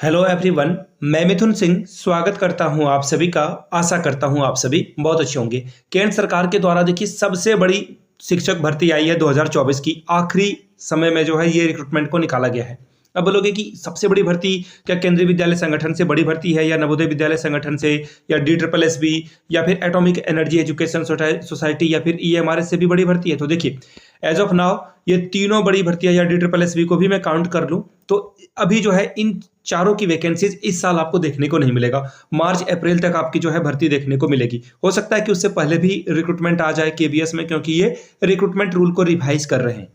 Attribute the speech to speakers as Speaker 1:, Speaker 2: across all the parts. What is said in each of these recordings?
Speaker 1: Hello everyone. मैं मिथुन सिंह स्वागत करता हूं आप सभी का। आशा करता हूं आप सभी बहुत अच्छे होंगे। केंद्र सरकार के द्वारा देखिए सबसे बड़ी शिक्षक भर्ती आई है 2024 की। आखिरी समय में जो है ये रिक्रूटमेंट को निकाला गया है। अब बोलोगे कि सबसे बड़ी भर्ती क्या केंद्रीय विद्यालय संगठन से बड़ी भर्ती है, या नवोदय विद्यालय संगठन से, या DSSB, या फिर एटॉमिक एनर्जी एजुकेशन सोसाइटी, या फिर EMRS से भी बड़ी भर्ती है? तो देखिए एज ऑफ नाउ ये तीनों बड़ी भर्तियां, या DSSB को भी मैं काउंट कर लूं तो अभी जो है इन चारों की वैकेंसीज इस साल आपको देखने को नहीं मिलेगा। मार्च अप्रैल तक आपकी जो है भर्ती देखने को मिलेगी। हो सकता है कि उससे पहले भी रिक्रूटमेंट आ जाए KVS में, क्योंकि ये रिक्रूटमेंट रूल को रिवाइज कर रहे हैं।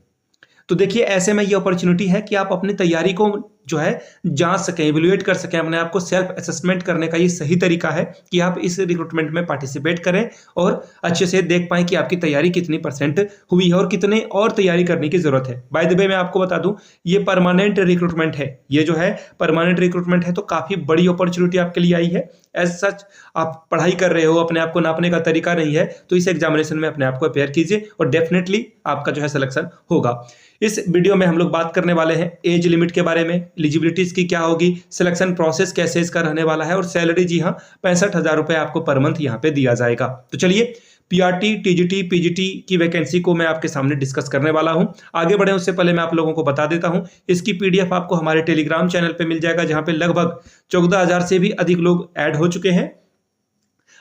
Speaker 1: तो देखिए ऐसे में ये अपॉर्चुनिटी है कि आप अपनी तैयारी को जो है जांच सकें, इवैल्यूएट कर सकें। अपने आप को सेल्फ असेसमेंट करने का ये सही तरीका है कि आप इस रिक्रूटमेंट में पार्टिसिपेट करें और अच्छे से देख पाएं कि आपकी तैयारी कितनी % हुई है और कितने और तैयारी करने की जरूरत है। बाय द वे मैं आपको बता दूं, ये परमानेंट रिक्रूटमेंट है। ये जो है परमानेंट रिक्रूटमेंट है, तो काफी बड़ी अपॉर्चुनिटी आपके लिए आई है। एज सच आप पढ़ाई कर रहे हो, अपने आप को नापने का तरीका नहीं है, तो इस एग्जामिनेशन में अपने आप को अपेयर कीजिए और डेफिनेटली आपका जो है सिलेक्शन होगा। इस वीडियो में हम लोग बात करने वाले हैं एज लिमिट के बारे में, एलिजिबिलिटीज की क्या होगी, सिलेक्शन प्रोसेस कैसे इसका रहने वाला है, और सैलरी जी हाँ 65,000 रुपए आपको पर मंथ यहाँ पे दिया जाएगा। तो चलिए PRT, TGT, PGT की वैकेंसी को मैं आपके सामने डिस्कस करने वाला हूं। आगे बढ़े उससे पहले मैं आप लोगों को बता देता हूं, इसकी PDF आपको हमारे टेलीग्राम चैनल पे मिल जाएगा, जहां पे लगभग 14,000 से भी अधिक लोग ऐड हो चुके हैं।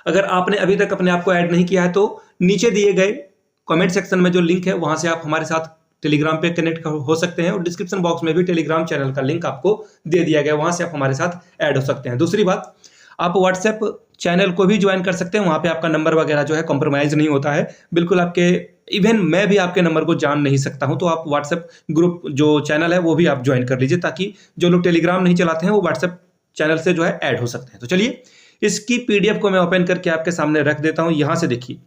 Speaker 1: अगर आपने अभी तक अपने आप को ऐड नहीं किया है तो नीचे दिए गए कमेंट सेक्शन में जो लिंक है वहां से आप हमारे साथ टेलीग्राम पे कनेक्ट हो सकते हैं, और डिस्क्रिप्शन बॉक्स में भी टेलीग्राम चैनल का लिंक आपको दे दिया गया, वहां से आप हमारे साथ ऐड हो सकते हैं। दूसरी बात, आप व्हाट्सएप चैनल को भी ज्वाइन कर सकते हैं। वहां पे आपका नंबर वगैरह जो है कॉम्प्रोमाइज नहीं होता है बिल्कुल। आपके इवन मैं भी आपके नंबर को जान नहीं सकता हूं, तो आप व्हाट्सएप ग्रुप जो चैनल है वो भी आप ज्वाइन कर लीजिए, ताकि जो लोग टेलीग्राम नहीं चलाते हैं वो व्हाट्सएप चैनल से जो है ऐड हो सकते हैं। तो चलिए इसकी PDF को मैं ओपन करके आपके सामने रख देता हूं। यहां से देखिए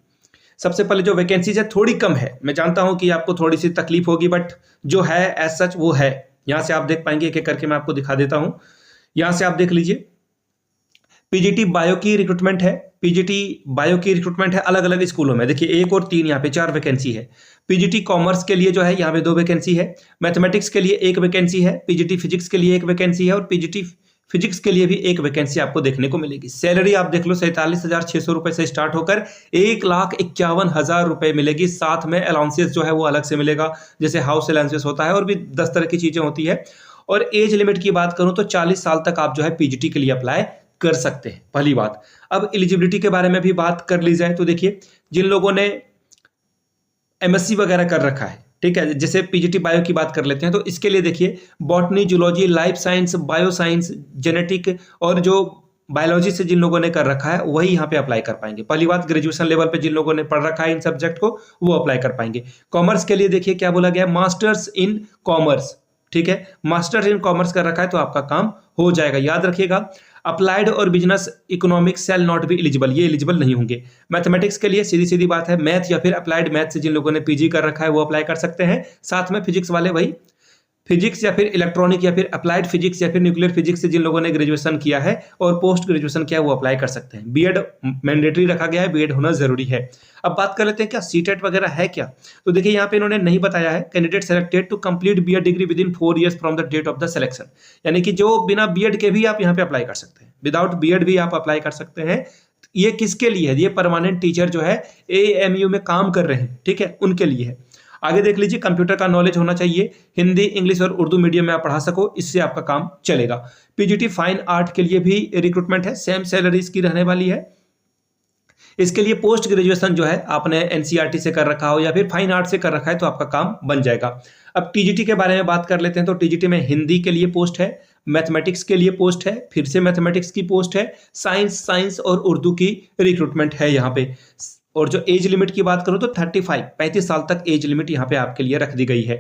Speaker 1: सबसे पहले जो वैकेंसीज है थोड़ी कम है। मैं जानता हूं कि आपको थोड़ी सी तकलीफ होगी, बट जो है एज सच वो है। यहां से आप देख पाएंगे, एक एक करके मैं आपको दिखा देता हूं। यहां से आप देख लीजिए PGT बायो की रिक्रूटमेंट है। PGT बायो की रिक्रूटमेंट है अलग अलग स्कूलों में। देखिए 1 और 3 यहाँ पे 4 वैकेंसी है। PGT कॉमर्स के लिए जो है यहाँ पे 2 वैकेंसी है। मैथमेटिक्स के लिए 1 वैकेंसी है। PGT फिजिक्स के लिए 1 वैकेंसी है, और PGT फिजिक्स के लिए भी 1 वैकेंसी आपको देखने को मिलेगी। सैलरी आप देख लो 47,600 रुपए से स्टार्ट होकर 1,51,000 रुपए मिलेगी। साथ में अलाउंसेस जो है वो अलग से मिलेगा, जैसे हाउस अलाउंसेस होता है और भी 10 तरह की चीजें होती है। और एज लिमिट की बात करूं तो 40 साल तक आप जो है PGT के लिए अप्लाई कर सकते हैं, पहली बात। अब एलिजिबिलिटी के बारे में भी बात कर ली जाए तो देखिए जिन लोगों ने MSc वगैरह कर रखा है, ठीक है, जैसे PGT बायो की बात कर लेते हैं, तो इसके लिए देखिए botany, zoology, life science, bio science, genetic और जो बायोलॉजी से जिन लोगों ने कर रखा है वही यहाँ पे अप्लाई कर पाएंगे। पहली बात, ग्रेजुएशन लेवल पे जिन लोगों ने पढ़ रखा है इन सब्जेक्ट को वो अप्लाई कर पाएंगे। कॉमर्स के लिए देखिए क्या बोला गया है, मास्टर्स इन कॉमर्स, ठीक है, मास्टर्स इन कॉमर्स कर रखा है तो आपका काम हो जाएगा। याद रखिएगा अप्लाइड और business economics shall not be eligible, ये एलिजिबल नहीं होंगे। मैथमेटिक्स के लिए सीधी सीधी बात है, मैथ या फिर अप्लाइड मैथ से जिन लोगों ने PG कर रखा है वो अप्लाई कर सकते हैं। साथ में फिजिक्स वाले वही फिजिक्स या फिर इलेक्ट्रॉनिक या फिर अप्लाइड फिजिक्स या फिर न्यूक्लियर फिजिक्स से जिन लोगों ने ग्रेजुएशन किया है और पोस्ट ग्रेजुएशन किया है वो अप्लाई कर सकते हैं। BEd मैंडेटरी रखा गया है, BEd होना जरूरी है। अब बात कर लेते हैं क्या CTET वगैरह है क्या। तो देखिए यहाँ पे इन्होंने नहीं बताया है। Candidate selected to complete BEd degree within 4 years from the date of the selection, यानी कि जो बिना BEd के भी आप यहाँ पे अप्लाई कर सकते हैं, विदाउट BEd भी आप अप्लाई कर सकते हैं। ये किसके लिए है, ये परमानेंट टीचर जो है AAMU में काम कर रहे हैं, ठीक है, उनके लिए है। आगे देख लीजिए कंप्यूटर का नॉलेज होना चाहिए, हिंदी, इंग्लिश और उर्दू मीडियम में आप पढ़ा सको, इससे आपका काम चलेगा। PGT फाइन आर्ट के लिए भी रिक्रूटमेंट है, सेम सैलरी इसकी रहने वाली है। इसके लिए पोस्ट ग्रेजुएशन जो है आपने NCERT से कर रखा हो या फिर फाइन आर्ट से कर रखा है तो आपका काम बन जाएगा। अब TGT के बारे में बात कर लेते हैं, तो TGT में हिंदी के लिए पोस्ट है, मैथमेटिक्स के लिए पोस्ट है, फिर से मैथमेटिक्स की पोस्ट है, साइंस और उर्दू की रिक्रूटमेंट है यहाँ पे। और जो एज लिमिट की बात करूं तो 35 साल तक एज लिमिट यहाँ पे आपके लिए रख दी गई है।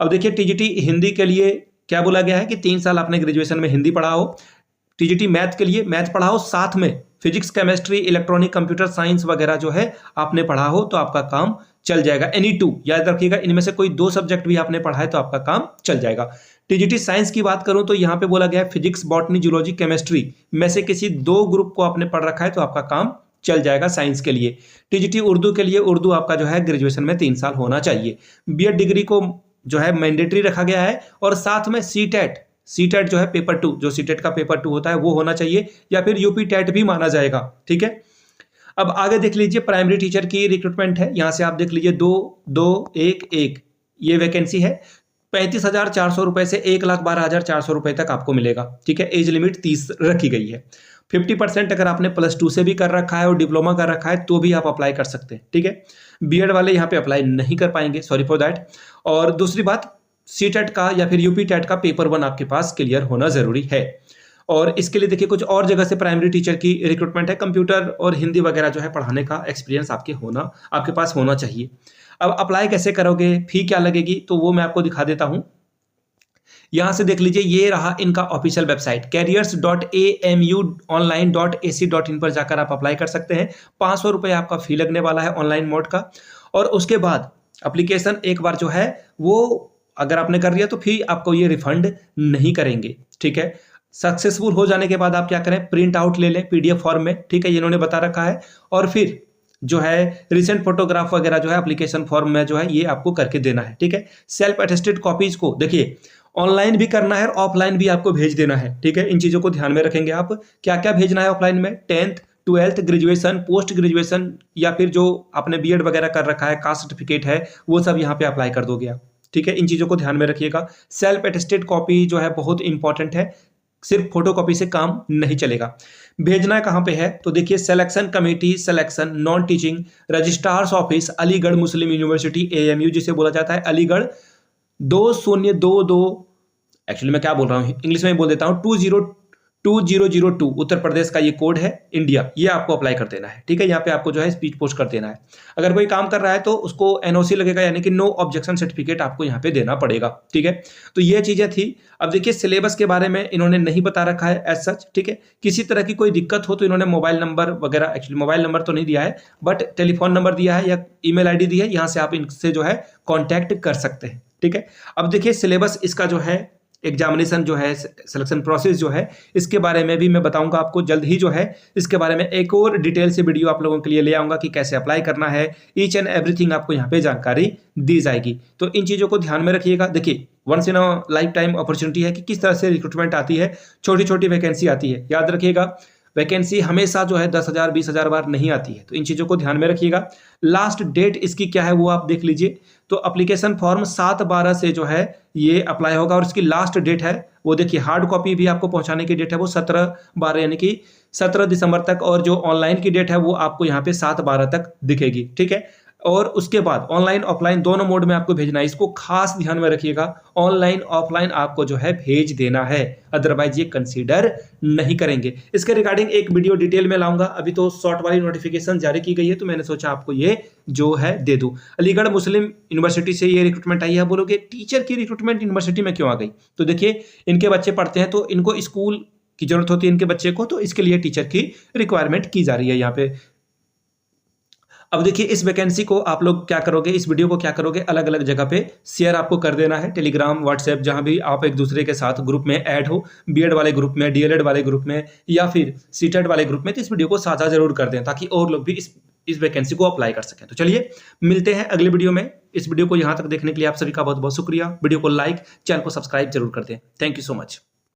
Speaker 1: अब देखिए TGT हिंदी के लिए क्या बोला गया है कि 3 साल आपने ग्रेजुएशन में हिंदी पढ़ा हो। TGT मैथ के लिए मैथ पढ़ा हो, साथ में physics, chemistry, electronic, computer science वगैरह जो है आपने पढ़ा हो तो आपका काम चल जाएगा। एनी 2 याद रखिएगा, इनमें से कोई 2 सब्जेक्ट भी आपने पढ़ा है तो आपका काम चल जाएगा। TGT साइंस की बात करूं तो यहाँ पे बोला गया है फिजिक्स, बॉटनी, जूलॉजी, केमिस्ट्री में से किसी 2 ग्रुप को आपने पढ़ रखा है तो आपका काम चल जाएगा साइंस के लिए। TGT उर्दू के लिए उर्दू आपका जो है ग्रेजुएशन में 3 साल होना चाहिए। BEd डिग्री को जो है मैंडेटरी रखा गया है, और साथ में CTET सीटेट जो है पेपर 2, जो सीटेट का पेपर 2 होता है वो होना चाहिए, या फिर यूपी टेट भी माना जाएगा। ठीक है, अब आगे देख लीजिए प्राइमरी टीचर की रिक्रूटमेंट है। यहां से आप देख लीजिए 2-2-1-1 ये वैकेंसी है। 35,400 रुपए से 1,12,400 रुपए तक आपको मिलेगा। ठीक है, एज लिमिट 30 रखी गई है। 50% अगर आपने +2 से भी कर रखा है और डिप्लोमा कर रखा है तो भी आप अप्लाई कर सकते हैं। ठीक है, बीएड वाले यहाँ पे अप्लाई नहीं कर पाएंगे, सॉरी फॉर दैट। और दूसरी बात, सीटेट का या फिर यूपी टेट का पेपर 1 आपके पास क्लियर होना जरूरी है। और इसके लिए देखिए कुछ और जगह से प्राइमरी टीचर की रिक्रूटमेंट है। कंप्यूटर और हिंदी वगैरह जो है पढ़ाने का एक्सपीरियंस आपके पास होना चाहिए। अब अप्लाई कैसे करोगे, फी क्या लगेगी, तो वो मैं आपको दिखा देता हूं। यहां से देख लीजिए, ये रहा इनका ऑफिशियल वेबसाइट careers.amuonline.ac.in पर जाकर आप अप्लाई कर सकते हैं। 500 रुपए आपका फी लगने वाला है ऑनलाइन मोड का। और उसके बाद एप्लीकेशन एक बार जो है वो अगर आपने कर लिया तो फी आपको ये रिफंड नहीं करेंगे। ठीक है, सक्सेसफुल हो जाने के बाद आप क्या करें, प्रिंट आउट ले लें पीडीएफ फॉर्म में। ठीक है, ये इन्होंने बता रखा है। और फिर जो है रिसेंट फोटोग्राफ वगैरह जो है एप्लीकेशन फॉर्म में जो है ये आपको करके देना है। ठीक है, सेल्फ अटेस्टेड कॉपीज को देखिए ऑनलाइन भी करना है और ऑफलाइन भी आपको भेज देना है। ठीक है, इन चीजों को ध्यान में रखेंगे आप। क्या क्या भेजना है ऑफलाइन में, 10th 12th graduation, post graduation, या फिर जो आपने बीएड वगैरह कर रखा है, कास्ट सर्टिफिकेट है, वो सब यहाँ पे अप्लाई कर दोगे आप। ठीक है, इन चीजों को ध्यान में रखिएगा। सेल्फ अटेस्टेड कॉपी जो है बहुत इंपॉर्टेंट है, सिर्फ फोटोकॉपी से काम नहीं चलेगा। भेजना कहां पे है, तो देखिए selection committee, selection non teaching, registrar's office, Aligarh Muslim university AMU जिसे बोला जाता है, अलीगढ़ 2022, एक्चुअली मैं क्या बोल रहा हूं, इंग्लिश में बोल देता हूं, 2002 उत्तर प्रदेश का ये कोड है, इंडिया। ये आपको अप्लाई कर देना है। ठीक है, यहाँ पे आपको जो है स्पीच पोस्ट कर देना है। अगर कोई काम कर रहा है तो उसको NOC लगेगा, यानी कि नो ऑब्जेक्शन सर्टिफिकेट आपको यहाँ पे देना पड़ेगा। ठीक है, तो ये चीजें थी। अब देखिए सिलेबस के बारे में इन्होंने नहीं बता रखा है एज सच। ठीक है, किसी तरह की कोई दिक्कत हो तो इन्होंने मोबाइल नंबर वगैरह, एक्चुअली मोबाइल नंबर तो नहीं दिया है बट टेलीफोन नंबर दिया है या ईमेल ID दी है, यहाँ से आप इनसे जो है कॉन्टैक्ट कर सकते हैं। ठीक है, अब देखिए सिलेबस इसका जो है, एग्जामिनेशन जो है, सिलेक्शन प्रोसेस जो है, इसके बारे में भी मैं बताऊंगा आपको जल्द ही। जो है इसके बारे में एक और डिटेल से वीडियो आप लोगों के लिए ले आऊंगा कि कैसे अप्लाई करना है, ईच एंड एवरीथिंग आपको यहाँ पे जानकारी दी जाएगी। तो इन चीजों को ध्यान में रखिएगा। देखिए once in a life time opportunity है कि किस तरह से रिक्रूटमेंट आती है, छोटी छोटी वैकेंसी आती है। याद रखिएगा वैकेंसी हमेशा जो है 10,000 20,000 बार नहीं आती है, तो इन चीज़ों को ध्यान में रखिएगा। लास्ट डेट इसकी क्या है वो आप देख लीजिए। तो एप्लीकेशन फॉर्म 7/12 से जो है ये अप्लाई होगा और इसकी लास्ट डेट है वो देखिए, हार्ड कॉपी भी आपको पहुंचाने की डेट है वो 17/12 यानी कि 17 दिसंबर तक, और जो ऑनलाइन की डेट है वो आपको यहाँ पे 7/12 तक दिखेगी। ठीक है, और उसके बाद ऑनलाइन ऑफलाइन दोनों मोड में आपको भेजना है। इसको खास ध्यान में रखिएगा, ऑनलाइन ऑफलाइन आपको जो है भेज देना है, अदरवाइज ये कंसीडर नहीं करेंगे। इसके रिगार्डिंग एक वीडियो डिटेल में लाऊंगा। अभी तो शॉर्ट वाली नोटिफिकेशन जारी की गई है तो मैंने सोचा आपको ये जो है दे दूं। अलीगढ़ मुस्लिम यूनिवर्सिटी से ये रिक्रूटमेंट आई है। बोलोगे टीचर की रिक्रूटमेंट यूनिवर्सिटी में क्यों आ गई, तो देखिए इनके बच्चे पढ़ते हैं तो इनको स्कूल की जरूरत होती है इनके बच्चे को, तो इसके लिए टीचर की रिक्वायरमेंट की जा रही है यहाँ पे। अब देखिए इस वैकेंसी को आप लोग क्या करोगे, इस वीडियो को क्या करोगे, अलग अलग जगह पे शेयर आपको कर देना है, टेलीग्राम, व्हाट्सएप, जहां भी आप एक दूसरे के साथ ग्रुप में ऐड हो, बीएड वाले ग्रुप में, डीएलएड वाले ग्रुप में, या फिर सीटेट वाले ग्रुप में, तो इस वीडियो को साझा जरूर कर दें ताकि और लोग भी इस वैकेंसी को अप्लाई कर सकें। तो चलिए मिलते हैं अगले वीडियो में। इस वीडियो को यहां तक देखने के लिए आप सभी का बहुत बहुत शुक्रिया। वीडियो को लाइक, चैनल को सब्सक्राइब जरूर कर दें। Thank you so much.